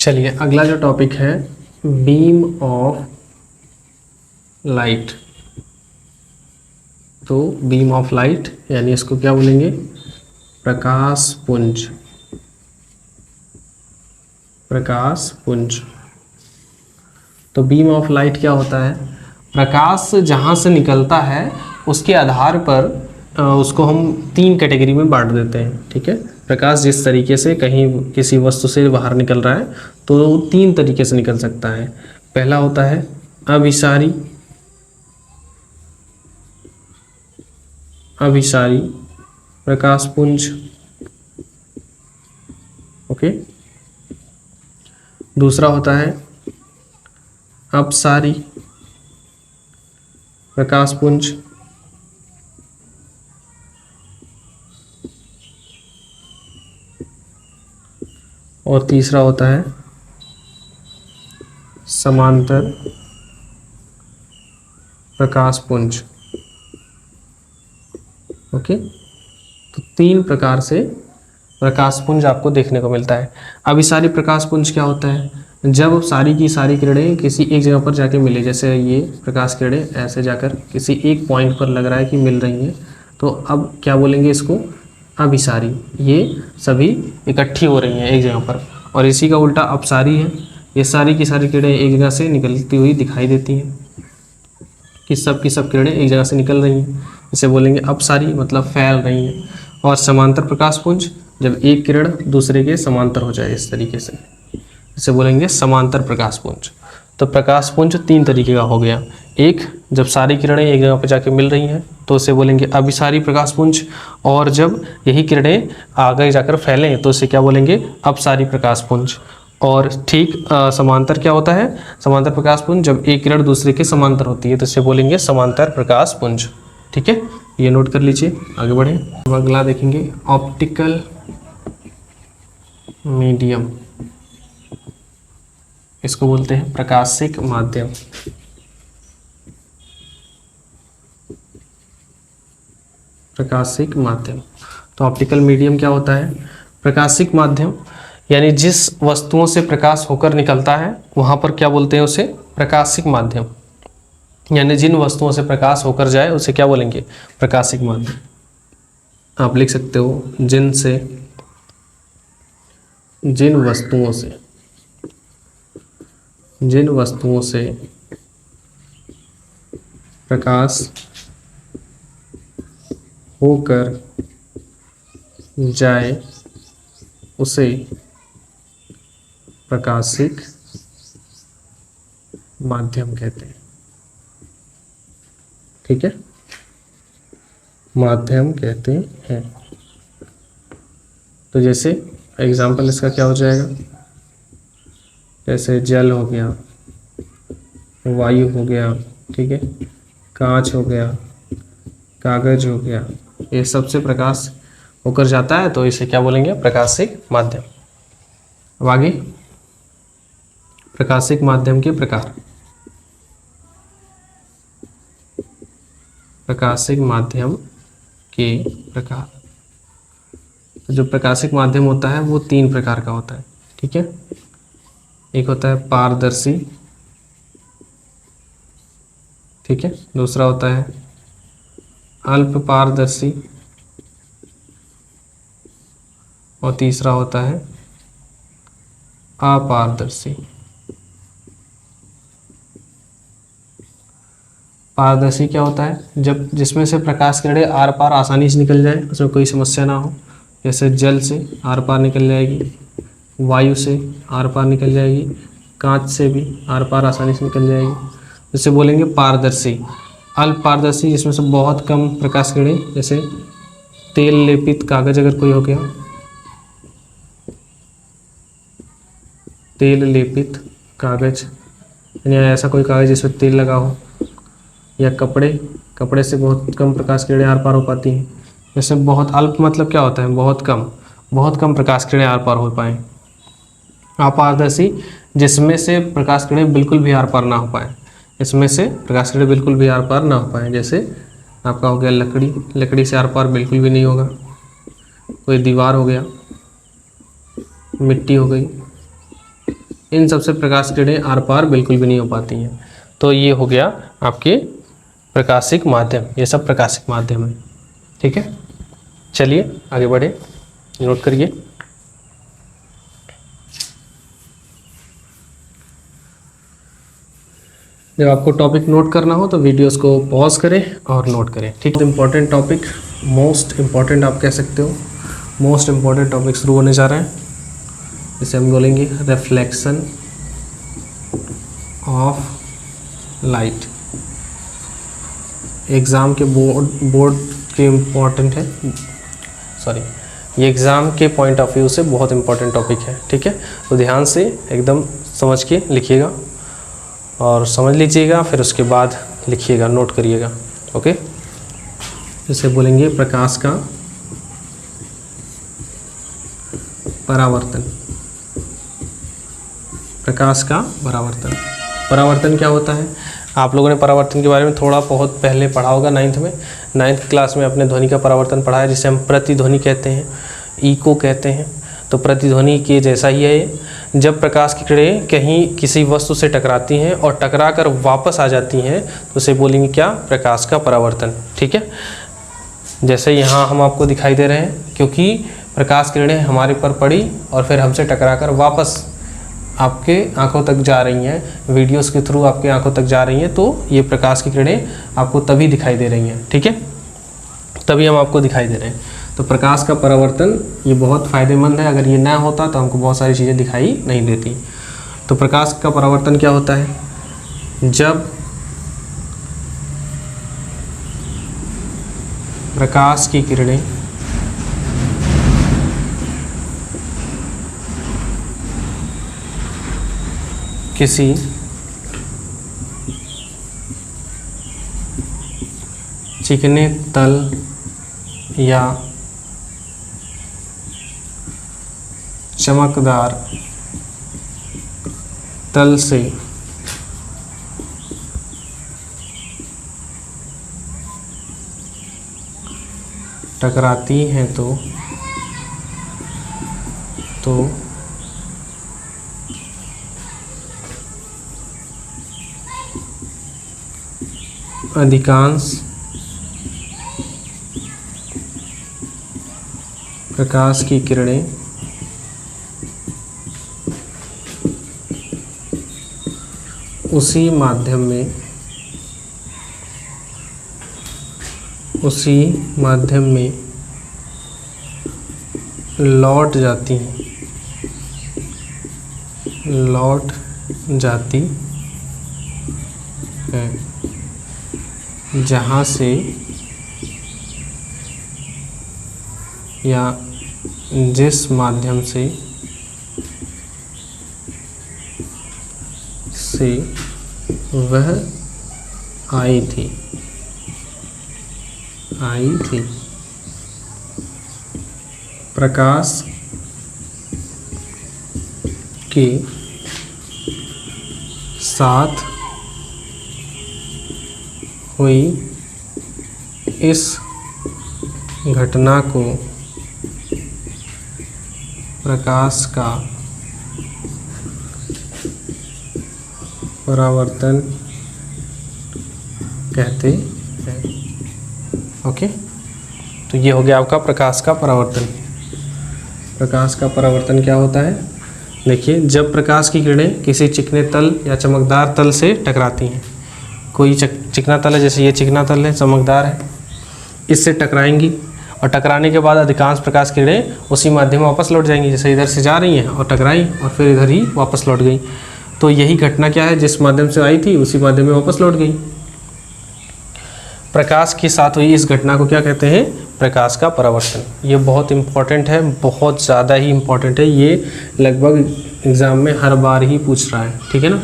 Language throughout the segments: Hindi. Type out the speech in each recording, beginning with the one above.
चलिए अगला जो टॉपिक है बीम ऑफ लाइट। तो बीम ऑफ लाइट यानी इसको क्या बोलेंगे, प्रकाश पुंज। प्रकाश पुंज। तो बीम ऑफ लाइट क्या होता है, प्रकाश जहाँ से निकलता है उसके आधार पर उसको हम तीन कैटेगरी में बांट देते हैं। ठीक है, प्रकाश जिस तरीके से कहीं किसी वस्तु से बाहर निकल रहा है तो तीन तरीके से निकल सकता है। पहला होता है अभिसारी, अभिसारी प्रकाश पुंज। ओके। दूसरा होता है अपसारी प्रकाश पुंज। और तीसरा होता है समांतर प्रकाश पुंज। ओके, तो तीन प्रकार से प्रकाश पुंज आपको देखने को मिलता है। अभिसारी प्रकाश पुंज क्या होता है, जब सारी की सारी किरणें किसी एक जगह पर जाके मिले, जैसे ये प्रकाश किरणें ऐसे जाकर किसी एक पॉइंट पर लग रहा है कि मिल रही हैं, तो अब क्या बोलेंगे इसको, अभिसारी। ये सभी इकट्ठी हो रही हैं एक जगह पर। और इसी का उल्टा अपसारी है, ये सारी की सारी किरणें एक जगह से निकलती हुई दिखाई देती हैं कि सब की सब किरणें एक जगह से निकल रही हैं, इसे बोलेंगे अपसारी, मतलब फैल रही हैं। और समांतर प्रकाश पुंज, जब एक किरण दूसरे के समांतर हो जाए इस तरीके से, इसे बोलेंगे समांतर प्रकाश पुंज। तो प्रकाश पुंज तीन तरीके का हो गया। एक, जब सारी किरणें एक जगह पर जाके मिल रही हैं तो उसे बोलेंगे अभिसारी प्रकाश पुंज। और जब यही किरणें आगे जाकर फैलें तो इसे क्या बोलेंगे, अपसारी प्रकाश पुंज। और ठीक समांतर क्या होता है, समांतर प्रकाश पुंज जब एक किरण दूसरे के समांतर होती है तो इसे बोलेंगे समांतर प्रकाश पुंज। ठीक है, ये नोट कर लीजिए, आगे बढ़ें। अब अगला देखेंगे ऑप्टिकल मीडियम, इसको बोलते हैं प्रकाशिक माध्यम। प्रकाशिक माध्यम। तो ऑप्टिकल मीडियम क्या होता है, प्रकाशिक माध्यम, यानी जिस वस्तुओं से प्रकाश होकर निकलता है वहाँ पर क्या बोलते हैं उसे, प्रकाशिक माध्यम। यानी जिन वस्तुओं से प्रकाश होकर जाए उसे क्या बोलेंगे, प्रकाशिक माध्यम। आप लिख सकते हो जिनसे, जिन वस्तुओं से प्रकाश होकर जाए उसे प्रकाशिक माध्यम कहते हैं। ठीक है, माध्यम कहते हैं। तो जैसे एग्जाम्पल इसका क्या हो जाएगा, जैसे जल हो गया, वायु हो गया, ठीक है, कांच हो गया, कागज हो गया, ये सबसे प्रकाश होकर जाता है तो इसे क्या बोलेंगे, प्रकाशिक माध्यम। अब आगे प्रकाशिक माध्यम के प्रकार। प्रकाशिक माध्यम के प्रकार, तो जो प्रकाशिक माध्यम होता है वो तीन प्रकार का होता है। ठीक है, एक होता है पारदर्शी, ठीक है, दूसरा होता है अल्प पारदर्शी, और तीसरा होता है अपारदर्शी। पारदर्शी क्या होता है, जब जिसमें से प्रकाश किरणें आर पार आसानी से निकल जाए, उसमें कोई समस्या ना हो। जैसे जल से आर पार निकल जाएगी, वायु से आर पार निकल जाएगी, कांच से भी आर पार आसानी से निकल जाएगी, जिसे बोलेंगे पारदर्शी। अल्प पारदर्शी, जिसमें से बहुत कम प्रकाश किरणें, जैसे तेल लेपित कागज अगर कोई हो गया, तेल लेपित कागज यानी ऐसा कोई कागज जिसमें तेल लगा हो, या कपड़े से बहुत कम प्रकाश किरणें आर पार हो पाती हैं। जैसे बहुत अल्प मतलब क्या होता है, बहुत कम प्रकाश किरणें आर पार हो पाएँ। अपारदर्शी, जिसमें से प्रकाश किरणें बिल्कुल भी आर पार ना हो पाए, इसमें से प्रकाश किरणें बिल्कुल भी आर पार ना हो पाए। जैसे आपका हो गया लकड़ी से आर पार बिल्कुल भी नहीं होगा। कोई दीवार हो गया, मिट्टी हो गई, इन सबसे प्रकाश किरणें आर पार बिल्कुल भी नहीं हो पाती हैं। तो ये हो गया आपके प्रकाशिक माध्यम, ये सब प्रकाशिक माध्यम है। ठीक है, चलिए आगे बढ़े, नोट करिए। जब आपको टॉपिक नोट करना हो तो वीडियोस को पॉज करें और नोट करें। ठीक है, इम्पॉर्टेंट टॉपिक, मोस्ट इम्पॉर्टेंट आप कह सकते हो, मोस्ट इम्पॉर्टेंट टॉपिक शुरू होने जा रहा है। इसे हम बोलेंगे रिफ्लेक्शन ऑफ लाइट। एग्ज़ाम के बोर्ड के इम्पॉर्टेंट है, सॉरी, ये एग्ज़ाम के पॉइंट ऑफ व्यू से बहुत इम्पॉर्टेंट टॉपिक है। ठीक है, तो ध्यान से एकदम समझ के लिखिएगा और समझ लीजिएगा, फिर उसके बाद लिखिएगा, नोट करिएगा। ओके, इसे बोलेंगे प्रकाश का परावर्तन। प्रकाश का परावर्तन, परावर्तन क्या होता है? आप लोगों ने परावर्तन के बारे में थोड़ा बहुत पहले पढ़ा होगा, 9th में, 9th क्लास में अपने ध्वनि का परावर्तन पढ़ा है, जिसे हम प्रतिध्वनि कहते हैं, इको कहते हैं। तो प्रतिध्वनि के जैसा ही है ये। जब प्रकाश की किरणें कहीं किसी वस्तु से टकराती हैं और टकरा कर वापस आ जाती हैं तो उसे बोलेंगे क्या? प्रकाश का परावर्तन। ठीक है, जैसे यहाँ हम आपको दिखाई दे रहे हैं, क्योंकि प्रकाश किरणें हमारे पर पड़ी और फिर हमसे टकरा कर वापस आपके आंखों तक जा रही हैं, वीडियोस के थ्रू आपके आंखों तक जा रही हैं, तो ये प्रकाश की किरणें आपको तभी दिखाई दे रही हैं। ठीक है, तभी हम आपको दिखाई दे रहे हैं। तो प्रकाश का परावर्तन ये बहुत फ़ायदेमंद है, अगर ये ना होता तो हमको बहुत सारी चीज़ें दिखाई नहीं देती। तो प्रकाश का परावर्तन क्या होता है? जब प्रकाश की किरणें किसी चिकने तल या चमकदार तल से टकराती हैं तो अधिकांश प्रकाश की किरणें उसी माध्यम में लौट जाती हैं, जहाँ से या जिस माध्यम से वह आई थी। प्रकाश के साथ हुई इस घटना को प्रकाश का परावर्तन कहते हैं। ओके, तो ये हो गया आपका प्रकाश का परावर्तन। प्रकाश का परावर्तन क्या होता है? देखिए, जब प्रकाश की किरणें किसी चिकने तल या चमकदार तल से टकराती हैं, कोई चिकना तल है, जैसे ये चिकना तल है, चमकदार है, इससे टकराएंगी और टकराने के बाद अधिकांश प्रकाश किरणें उसी माध्यम में वापस लौट जाएंगी। जैसे इधर से जा रही हैं और टकराई और फिर इधर ही वापस लौट गई। तो यही घटना क्या है? जिस माध्यम से आई थी उसी माध्यम में वापस लौट गई। प्रकाश के साथ हुई इस घटना को क्या कहते हैं? प्रकाश का परावर्तन। ये बहुत इम्पॉर्टेंट है, बहुत ज़्यादा ही इम्पॉर्टेंट है। ये लगभग एग्ज़ाम में हर बार ही पूछ रहा है। ठीक है ना,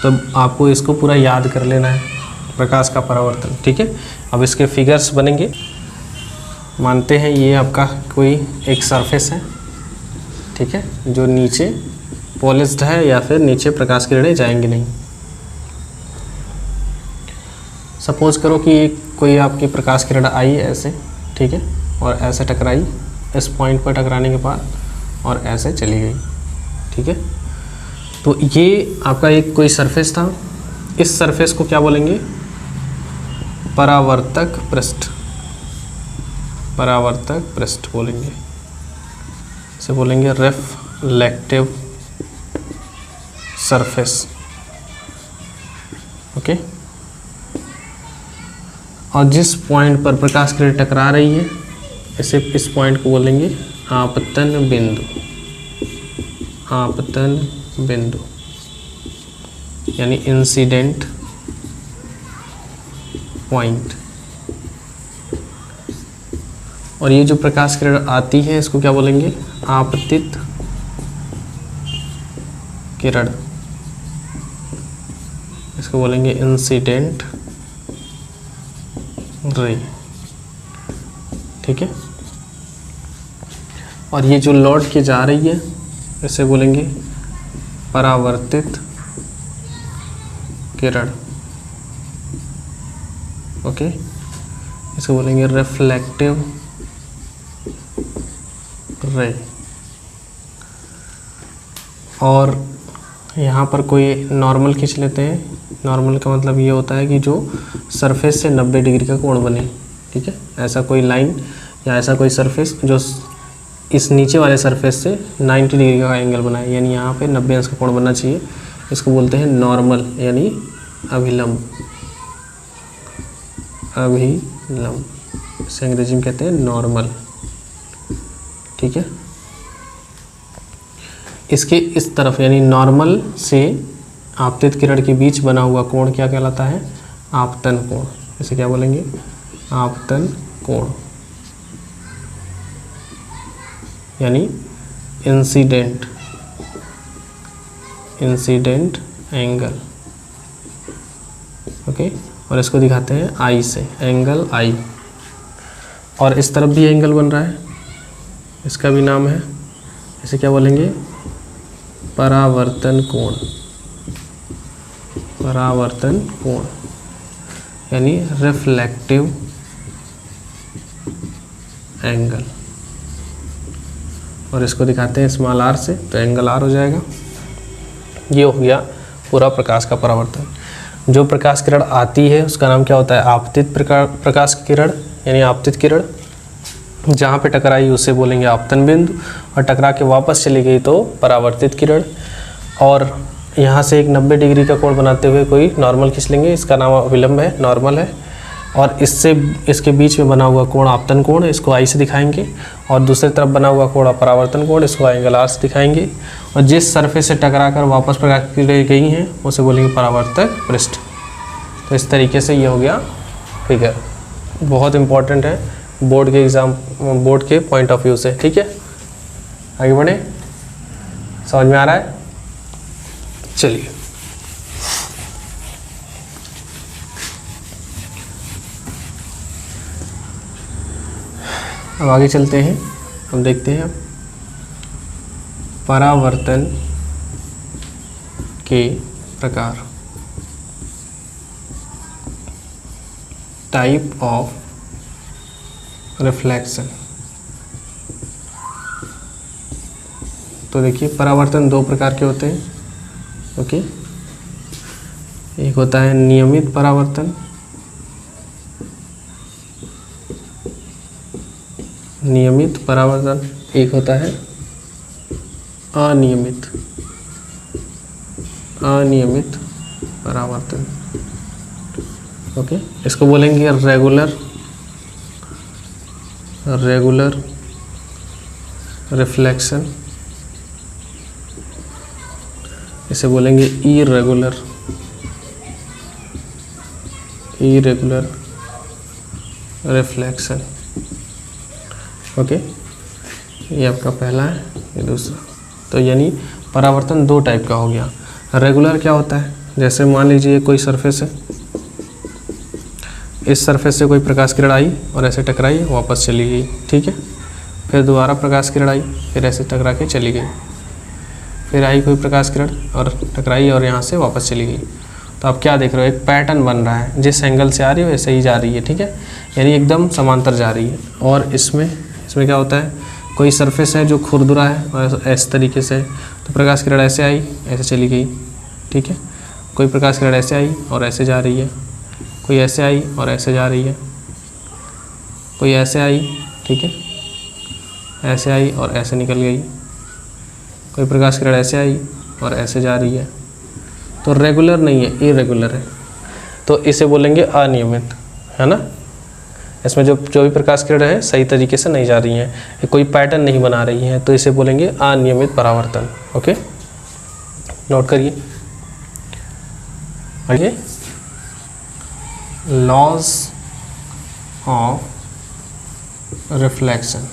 तो आपको इसको पूरा याद कर लेना है, प्रकाश का परावर्तन। ठीक है, अब इसके फिगर्स बनेंगे। मानते हैं ये आपका कोई एक सरफेस है, ठीक है, जो नीचे पॉलिश्ड है या फिर नीचे प्रकाश की किरणें जाएंगी नहीं। सपोज करो कि कोई आपकी प्रकाश किरण आई ऐसे, ठीक है, और ऐसे टकराई, इस पॉइंट पर टकराने के बाद और ऐसे चली गई। ठीक है, तो ये आपका एक कोई सरफेस था, इस सरफेस को क्या बोलेंगे? परावर्तक पृष्ठ, परावर्तक पृष्ठ बोलेंगे, इसे बोलेंगे रिफ्लेक्टिव सरफेस। ओके। और जिस पॉइंट पर प्रकाश किरण टकरा रही है, इस पॉइंट को बोलेंगे आपतन बिंदु, आपतन बिंदु यानी इंसिडेंट पॉइंट। और ये जो प्रकाश किरण आती है इसको क्या बोलेंगे? आपतित किरण, इसको बोलेंगे इंसिडेंट रे। ठीक है। और ये जो लौट के जा रही है इसे बोलेंगे परावर्तित किरण। ओके, इसको बोलेंगे रिफ्लेक्टिव रे। और यहाँ पर कोई नॉर्मल खींच लेते हैं। नॉर्मल का मतलब ये होता है कि जो सरफेस से 90 डिग्री का कोण बने। ठीक है, ऐसा कोई लाइन या ऐसा कोई सरफेस जो इस नीचे वाले सरफेस से 90 डिग्री का एंगल बनाए, यानी यहाँ पे 90 अंश का कोण बनना चाहिए। इसको बोलते हैं नॉर्मल यानी अभिलंब, अभिलंब इसे अंग्रेजी में कहते हैं नॉर्मल। ठीक है, इसके इस तरफ यानी नॉर्मल से आपतित किरण के बीच बना हुआ कोण क्या कहलाता है? आपतन कोण। इसे क्या बोलेंगे? आपतन कोण यानी इंसिडेंट, इंसिडेंट एंगल। ओके, और इसको दिखाते हैं आई से, एंगल आई। और इस तरफ भी एंगल बन रहा है, इसका भी नाम है, इसे क्या बोलेंगे? परावर्तन कोण, परावर्तन कोण यानी रिफ्लेक्टिव एंगल। और इसको दिखाते हैं स्मॉल आर से, तो एंगल आर हो जाएगा। ये हो गया पूरा प्रकाश का परावर्तन। जो प्रकाश किरण आती है उसका नाम क्या होता है? आपतित प्रकाश किरण यानी आपतित किरण। जहाँ पे टकराई उसे बोलेंगे आपतन बिंदु, और टकरा के वापस चली गई तो परावर्तित किरण। और यहाँ से एक 90 डिग्री का कोण बनाते हुए कोई नॉर्मल खींच लेंगे, इसका नाम अभिलंब है, नॉर्मल है। और इससे इसके बीच में बना हुआ कोण आपतन कोण, इसको आई से दिखाएंगे। और दूसरी तरफ बना हुआ कोण परावर्तन कोण, इसको एंगल आर से दिखाएंगे। और जिस सरफेस से टकराकर वापस प्रकाश किरणें गई हैं उसे बोलेंगे परावर्तक पृष्ठ। तो इस तरीके से ये हो गया फिगर। बहुत इंपॉर्टेंट है बोर्ड के एग्ज़ाम, बोर्ड के पॉइंट ऑफ व्यू से। ठीक है, आगे बढ़े, समझ में आ रहा है? चलिए अब आगे चलते हैं। हम देखते हैं अब परावर्तन के प्रकार, टाइप ऑफ रिफ्लेक्शन। तो देखिए परावर्तन दो प्रकार के होते हैं। ओके, एक होता है नियमित परावर्तन, नियमित परावर्तन, एक होता है अनियमित, अनियमित परावर्तन। ओके, इसको बोलेंगे रेगुलर, रेगुलर रिफ्लेक्शन, इसे बोलेंगे इरेगुलर, इरेगुलर रिफ्लेक्शन। ओके, ये आपका पहला है, ये दूसरा। तो यानी परावर्तन दो टाइप का हो गया। रेगुलर क्या होता है? जैसे मान लीजिए कोई सरफेस है, इस सरफेस से कोई प्रकाश किरण आई और ऐसे टकराई, वापस चली गई। ठीक है, फिर दोबारा प्रकाश किरण आई, फिर ऐसे टकरा के चली गई, फिर आई कोई प्रकाश किरण और टकराई और यहाँ से वापस चली गई। तो आप क्या देख रहे हो? एक पैटर्न बन रहा है, जिस एंगल से आ रही है वैसे ही जा रही है। ठीक है, यानी एकदम समांतर जा रही है। और इसमें क्या होता है? कोई सरफेस है जो खुरदुरा है और इस तरीके से, तो प्रकाश किरण ऐसे आई, ऐसे चली गई, ठीक है। कोई प्रकाश किरण ऐसे आई और ऐसे जा रही है, कोई ऐसे आई और ऐसे जा रही है, कोई ऐसे आई, ठीक है, ऐसे आई और ऐसे निकल गई, कोई प्रकाश किरण ऐसे आई और ऐसे जा रही है। तो रेगुलर नहीं है, इरेगुलर है, तो इसे बोलेंगे अनियमित, है ना। इसमें जो भी प्रकाश किरण है सही तरीके से नहीं जा रही हैं, कोई पैटर्न नहीं बना रही हैं, तो इसे बोलेंगे अनियमित परावर्तन। ओके, नोट करिए आगे, लॉज ऑफ रिफ्लेक्शन,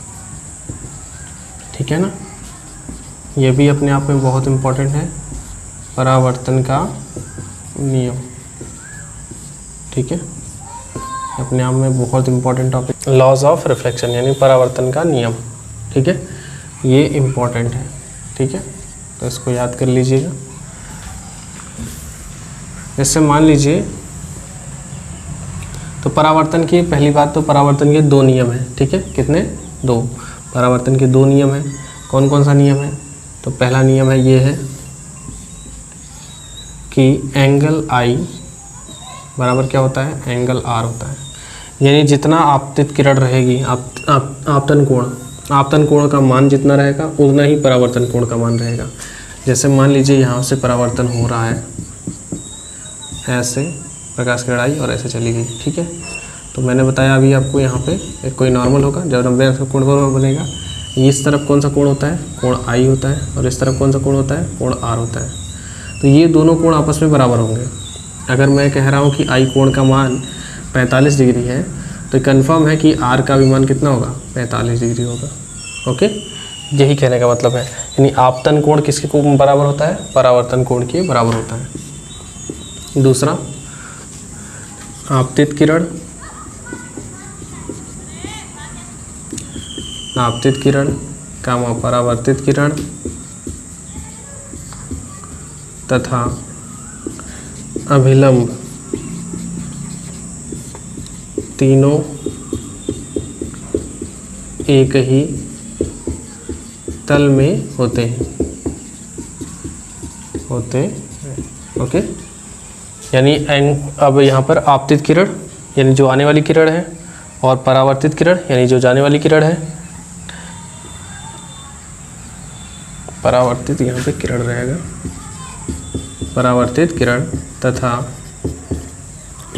ठीक है ना। ये भी अपने आप में बहुत इम्पोर्टेंट है, परावर्तन का नियम, ठीक है, अपने आप में बहुत important topic, laws of reflection यानी परावर्तन का नियम, ठीक है, ये इम्पोर्टेंट है, ठीक है, तो इसको याद कर लीजिएगा। जैसे मान लीजिए, तो परावर्तन की पहली बात, तो परावर्तन के दो नियम हैं, ठीक है, कितने, दो, परावर्तन के दो नियम हैं। कौन कौन सा नियम है, तो पहला नियम है ये है कि एंगल आई बराबर क्या होता है, एंगल आर होता है, यानी जितना आपतित किरण रहेगी, आपतन कोण का मान जितना रहेगा उतना ही परावर्तन कोण का मान रहेगा। जैसे मान लीजिए यहाँ से परावर्तन हो रहा है, ऐसे प्रकाश किरण आई और ऐसे चली गई, ठीक है, तो मैंने बताया अभी आपको यहाँ पे एक कोई नॉर्मल होगा, जब 90 अंश का कोण बनेगा, इस तरफ कौन सा कोण होता है, कोण आई होता है, और इस तरफ कौन सा कोण होता है, कोण आर होता है। तो ये दोनों कोण आपस में बराबर होंगे। अगर मैं कह रहा हूँ कि आई कोण का मान 45 डिग्री है, तो कंफर्म है कि आर का भी मान कितना होगा, 45 डिग्री होगा। ओके, यही कहने का मतलब है, यानी आपतन कोण किसके कोण बराबर होता है, परावर्तन कोण के बराबर होता है। दूसरा, आपतित किरण, आपतित किरण कामा परावर्तित किरण तथा अभिलंब तीनों एक ही तल में होते हैं, ओके। यानी अब यहाँ पर आपतित किरण यानी जो आने वाली किरण है, और परावर्तित किरण यानी जो जाने वाली किरण है, परावर्तित यहाँ पे किरण रहेगा, परावर्तित किरण तथा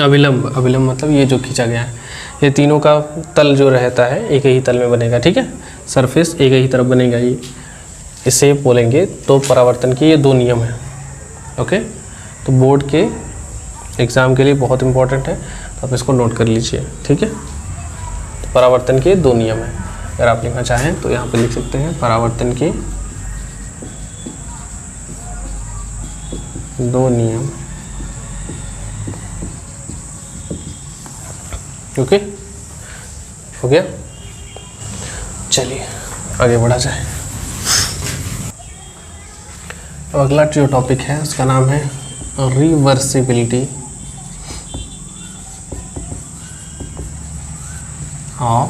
अभिलंब, अभिलंब मतलब ये जो खींचा गया है, ये तीनों का तल जो रहता है एक ही तल में बनेगा, ठीक है, सरफेस एक ही तरफ बनेगा, ये इसे बोलेंगे। तो परावर्तन के ये दो नियम हैं, ओके। तो बोर्ड के एग्ज़ाम के लिए बहुत इंपॉर्टेंट है, तो आप इसको नोट कर लीजिए, ठीक है। तो परावर्तन के दो नियम हैं, अगर आप लिखना चाहें तो यहाँ पे लिख सकते हैं, परावर्तन के दो नियम, ओके, हो गया। चलिए आगे बढ़ा जाए। अब अगला जो टॉपिक है उसका नाम है रिवर्सिबिलिटी ऑफ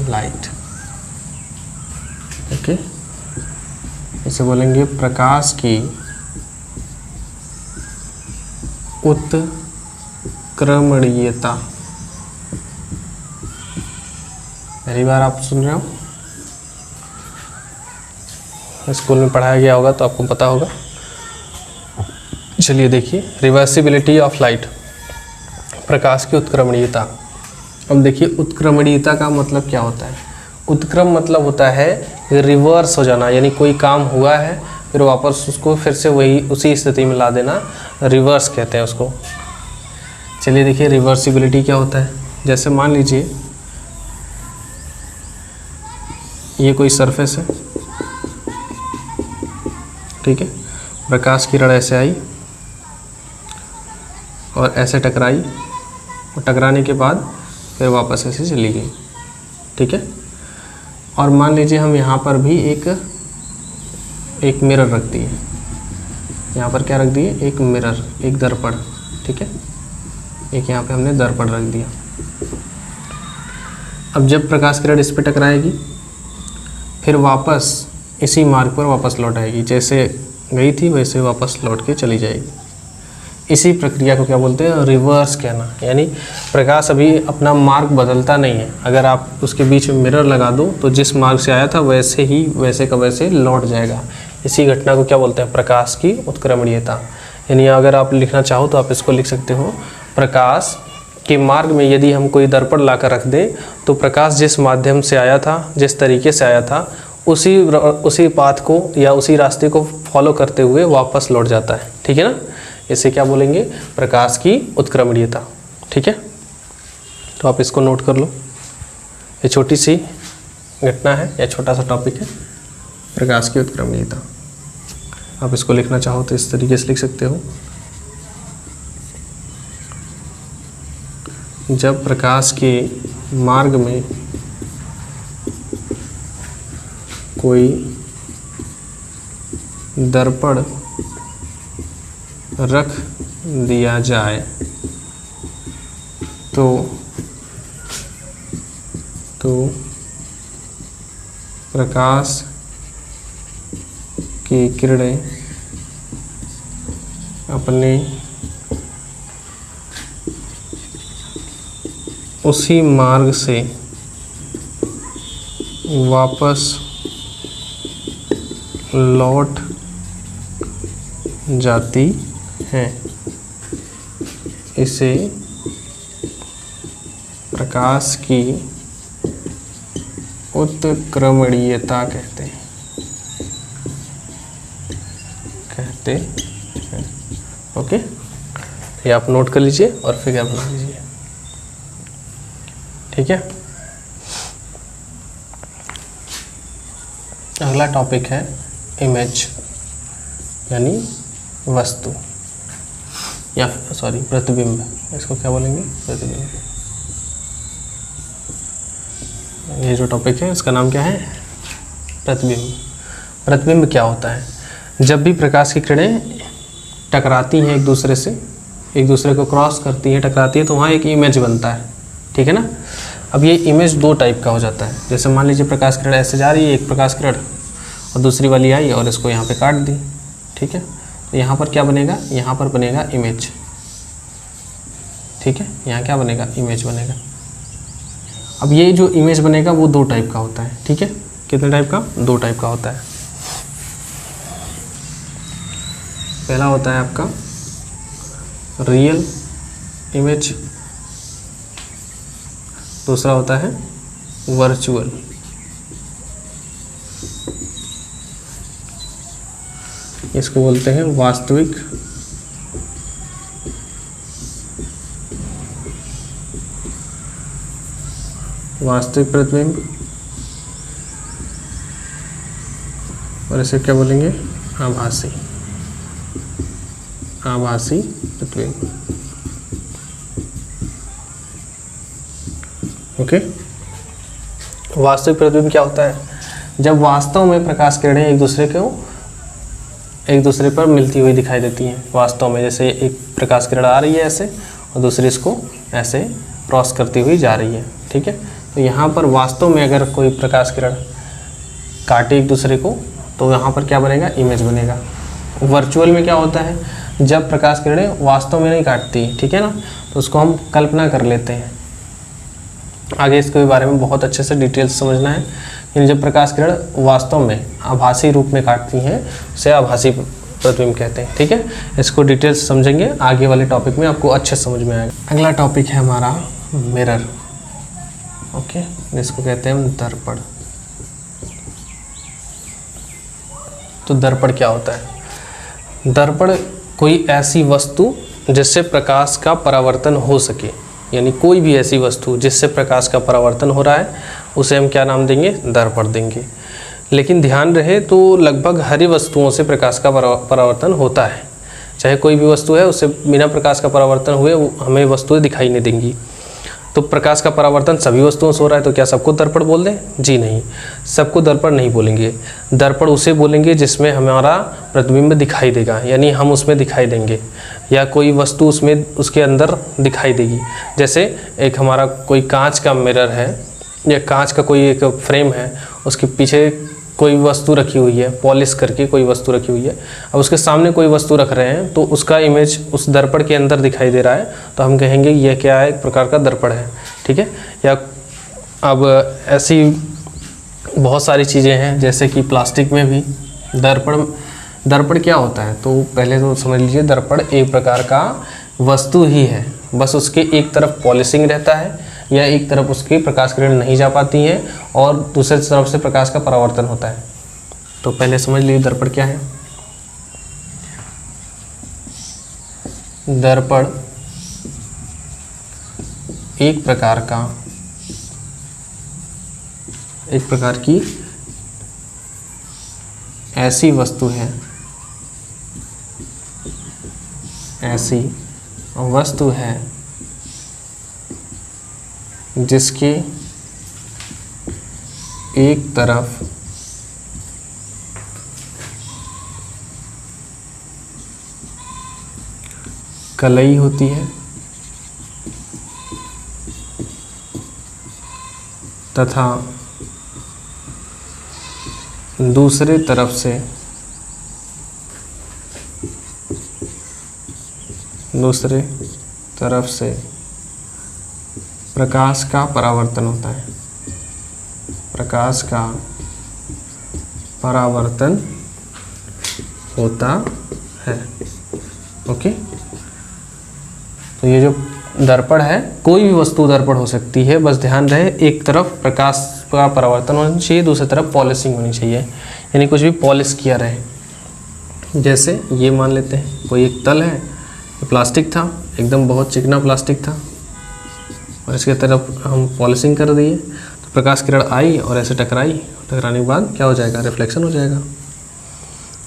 लाइट, ओके। इसे बोलेंगे प्रकाश की उत्क्रमणीयता। पहली बार आप सुन रहे हो, स्कूल में पढ़ाया गया होगा तो आपको पता होगा। चलिए देखिए, रिवर्सिबिलिटी ऑफ लाइट, प्रकाश की उत्क्रमणीयता। अब देखिए उत्क्रमणीयता का मतलब क्या होता है। उत्क्रम मतलब होता है रिवर्स हो जाना, यानी कोई काम हुआ है फिर वापस उसको फिर से वही उसी स्थिति में ला देना, रिवर्स कहते हैं उसको। चलिए देखिए रिवर्सिबिलिटी क्या होता है। जैसे मान लीजिए ये कोई सरफेस है, ठीक है, प्रकाश किरण ऐसे आई और ऐसे टकराई और टकराने के बाद फिर वापस ऐसे चली गई, ठीक है। और मान लीजिए हम यहाँ पर भी एक मिरर रख दिए, यहाँ पर क्या रख दिए, एक मिरर, एक दर्पण, ठीक है, एक यहाँ पे हमने दर्पण रख दिया। अब जब प्रकाश किरण इस पे टकराएगी फिर वापस इसी मार्ग पर वापस लौट आएगी, जैसे गई थी वैसे वापस लौट के चली जाएगी। इसी प्रक्रिया को क्या बोलते हैं, रिवर्स कहना। यानी प्रकाश अभी अपना मार्ग बदलता नहीं है, अगर आप उसके बीच में मिरर लगा दो तो जिस मार्ग से आया था वैसे ही वैसे का वैसे लौट जाएगा। इसी घटना को क्या बोलते हैं, प्रकाश की उत्क्रमणीयता। यानी अगर आप लिखना चाहो तो आप इसको लिख सकते हो, प्रकाश के मार्ग में यदि हम कोई दर्पण ला कर रख दें तो प्रकाश जिस माध्यम से आया था, जिस तरीके से आया था, उसी पाथ को या उसी रास्ते को फॉलो करते हुए वापस लौट जाता है। ठीक है ना, इसे क्या बोलेंगे, प्रकाश की उत्क्रमणीयता। ठीक है, तो आप इसको नोट कर लो। ये छोटी सी घटना है या छोटा सा टॉपिक है, प्रकाश की उत्क्रमणीयता। आप इसको लिखना चाहो तो इस तरीके से लिख सकते हो, जब प्रकाश के मार्ग में कोई दर्पण रख दिया जाए तो प्रकाश की किरणें अपने उसी मार्ग से वापस लौट जाती हैं। इसे प्रकाश की उत्क्रमणीयता कहते हैं। ओके, ये आप नोट कर लीजिए और फिगर बना लीजिए। ठीक है, अगला टॉपिक है इमेज, यानी वस्तु या सॉरी प्रतिबिंब। इसको क्या बोलेंगे, प्रतिबिंब। ये जो टॉपिक है इसका नाम क्या है, प्रतिबिंब। प्रतिबिंब क्या होता है, जब भी प्रकाश की किरणें टकराती हैं एक दूसरे से, एक दूसरे को क्रॉस करती हैं, टकराती है, तो वहाँ एक इमेज बनता है। ठीक है ना, अब ये इमेज दो टाइप का हो जाता है। जैसे मान लीजिए प्रकाश किरण ऐसे जा रही है, एक प्रकाश किरण, और दूसरी वाली आई और इसको यहाँ पे काट दी। ठीक है, तो यहाँ पर क्या बनेगा, यहाँ पर बनेगा इमेज। ठीक है, यहाँ क्या बनेगा, इमेज बनेगा। अब ये जो इमेज बनेगा वो दो टाइप का होता है। ठीक है, कितने टाइप का, दो टाइप का होता है। पहला होता है आपका रियल इमेज, दूसरा होता है वर्चुअल। इसको बोलते हैं वास्तविक प्रतिबिंब, और इसे क्या बोलेंगे, आभासी प्रतिबिंब। ओके, वास्तविक प्रतिबिंब क्या होता है, जब वास्तव में प्रकाश किरणें एक दूसरे पर मिलती हुई दिखाई देती हैं। वास्तव में जैसे एक प्रकाश किरण आ रही है ऐसे और दूसरी इसको ऐसे क्रॉस करती हुई जा रही है। ठीक है, तो यहाँ पर वास्तव में अगर कोई प्रकाश किरण काटे एक दूसरे को तो यहाँ पर क्या बनेगा, इमेज बनेगा। वर्चुअल में क्या होता है, जब प्रकाश किरणें वास्तव में नहीं काटती, ठीक है ना, तो उसको हम कल्पना कर लेते हैं। आगे इसके बारे में बहुत अच्छे से डिटेल्स समझना है। लेकिन जब प्रकाश किरण वास्तव में आभासी रूप में काटती हैं उसे आभासी प्रतिबिंब कहते हैं। ठीक है, इसको डिटेल्स समझेंगे आगे वाले टॉपिक में, आपको अच्छे समझ में आएगा। अगला टॉपिक है हमारा मिरर। ओके, जिसको कहते हैं दर्पण। तो दर्पण क्या होता है, दर्पण कोई ऐसी वस्तु जिससे प्रकाश का परावर्तन हो सके, यानी कोई भी ऐसी वस्तु जिससे प्रकाश का परावर्तन हो रहा है उसे हम क्या नाम देंगे, दर्पण देंगे। लेकिन ध्यान रहे तो लगभग हर ही वस्तुओं से प्रकाश का परावर्तन होता है। चाहे कोई भी वस्तु है उससे बिना प्रकाश का परावर्तन हुए हमें वस्तुएं दिखाई नहीं देंगी। तो प्रकाश का परावर्तन सभी वस्तुओं से हो रहा है तो क्या सबको दर्पण बोल दें, जी नहीं, सबको दर्पण नहीं बोलेंगे। दर्पण उसे बोलेंगे जिसमें हमारा प्रतिबिंब दिखाई देगा, यानी हम उसमें दिखाई देंगे या कोई वस्तु उसमें उसके अंदर दिखाई देगी। जैसे एक हमारा कोई कांच का मिरर है या कांच का कोई एक फ्रेम है, उसके पीछे कोई वस्तु रखी हुई है, पॉलिश करके कोई वस्तु रखी हुई है, अब उसके सामने कोई वस्तु रख रहे हैं तो उसका इमेज उस दर्पण के अंदर दिखाई दे रहा है, तो हम कहेंगे यह क्या है, एक प्रकार का दर्पण है। ठीक है। या अब ऐसी बहुत सारी चीज़ें हैं, जैसे कि प्लास्टिक में भी दर्पण क्या होता है, तो पहले तो समझ लीजिए दर्पण एक प्रकार का वस्तु ही है, बस उसके एक तरफ पॉलिशिंग रहता है या एक तरफ उसकी प्रकाश किरण नहीं जा पाती हैं और दूसरी तरफ से प्रकाश का परावर्तन होता है। तो पहले समझ लीजिए दर्पण क्या है। दर्पण एक प्रकार की ऐसी वस्तु है, जिसके एक तरफ कलई होती है तथा दूसरे तरफ से प्रकाश का परावर्तन होता है। प्रकाश का परावर्तन होता है। ओके, तो ये जो दर्पण है, कोई भी वस्तु दर्पण हो सकती है, बस ध्यान रहे एक तरफ प्रकाश का परावर्तन होना चाहिए, दूसरी तरफ पॉलिशिंग होनी चाहिए, यानी कुछ भी पॉलिश किया रहे। जैसे ये मान लेते हैं कोई एक तल है, प्लास्टिक था, एकदम बहुत चिकना प्लास्टिक था और इसके तरफ हम पॉलिशिंग कर दिए तो प्रकाश किरण आई और ऐसे टकराने के बाद क्या हो जाएगा, रिफ्लेक्शन हो जाएगा।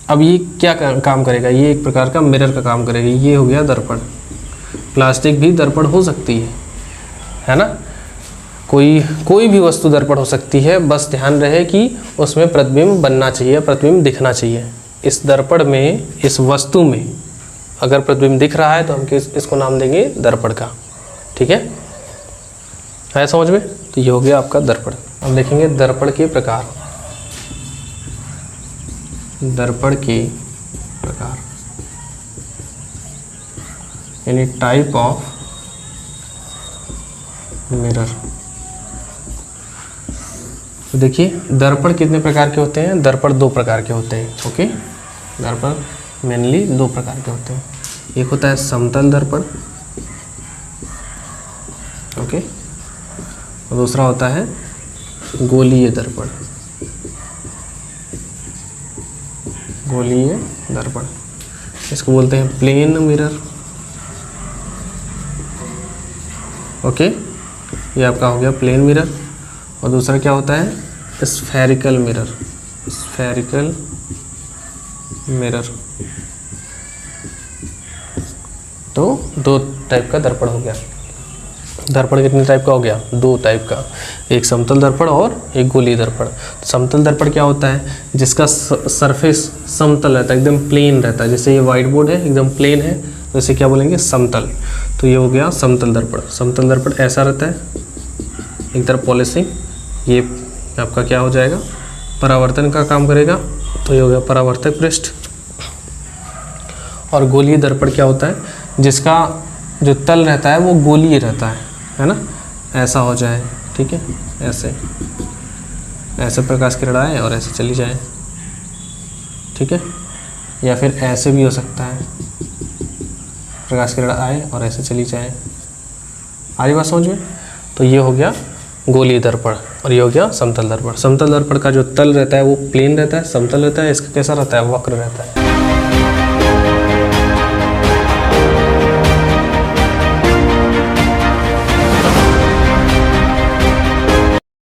अब ये क्या काम करेगा, ये एक प्रकार का मिरर का काम करेगा। ये हो गया दर्पण। प्लास्टिक भी दर्पण हो सकती है ना, कोई भी वस्तु दर्पण हो सकती है, बस ध्यान रहे कि उसमें प्रतिबिंब बनना चाहिए, प्रतिबिंब दिखना चाहिए। इस दर्पण में, इस वस्तु में अगर प्रतिबिंब दिख रहा है तो हम इसको नाम देंगे दर्पण का। ठीक है समझ में। तो ये हो गया आपका दर्पण। अब देखेंगे दर्पण के प्रकार। यानी टाइप ऑफ मिरर। तो देखिए दर्पण कितने प्रकार के होते हैं, दर्पण 2 प्रकार के होते हैं। ओके, दर्पण मेनली 2 प्रकार के होते हैं। एक होता है समतल दर्पण, ओके, और दूसरा होता है गोलीय दर्पण। इसको बोलते हैं प्लेन मिरर। ओके, ये आपका हो गया प्लेन मिरर। और दूसरा क्या होता है, स्फेरिकल मिरर। तो 2 टाइप का दर्पण हो गया। दर्पण कितने टाइप का हो गया, 2 टाइप का, एक समतल दर्पण और एक गोलीय दर्पण। समतल दर्पण क्या होता है, जिसका सरफेस समतल रहता है, एकदम प्लेन रहता है। जैसे ये व्हाइट बोर्ड है, एकदम प्लेन है, तो इसे क्या बोलेंगे, समतल। तो ये हो गया समतल दर्पण। समतल दर्पण ऐसा रहता है, एक तरफ पॉलिशिंग, ये आपका क्या हो जाएगा, परावर्तन का काम करेगा, तो ये हो गया परावर्तक पृष्ठ। और गोलीय दर्पण क्या होता है, जिसका जो तल रहता है वो गोलीय रहता है ना, ऐसा हो जाए। ठीक है, ऐसे प्रकाश किरण आए और ऐसे चली जाए। ठीक है, या फिर ऐसे भी हो सकता है, प्रकाश किरण आए और ऐसे चली जाए। आ रही बात समझ में। तो ये हो गया गोलीय दर्पण और ये हो गया समतल दर्पण। समतल दर्पण का जो तल रहता है वो प्लेन रहता है, समतल रहता है, इसका कैसा रहता है, वक्र रहता है।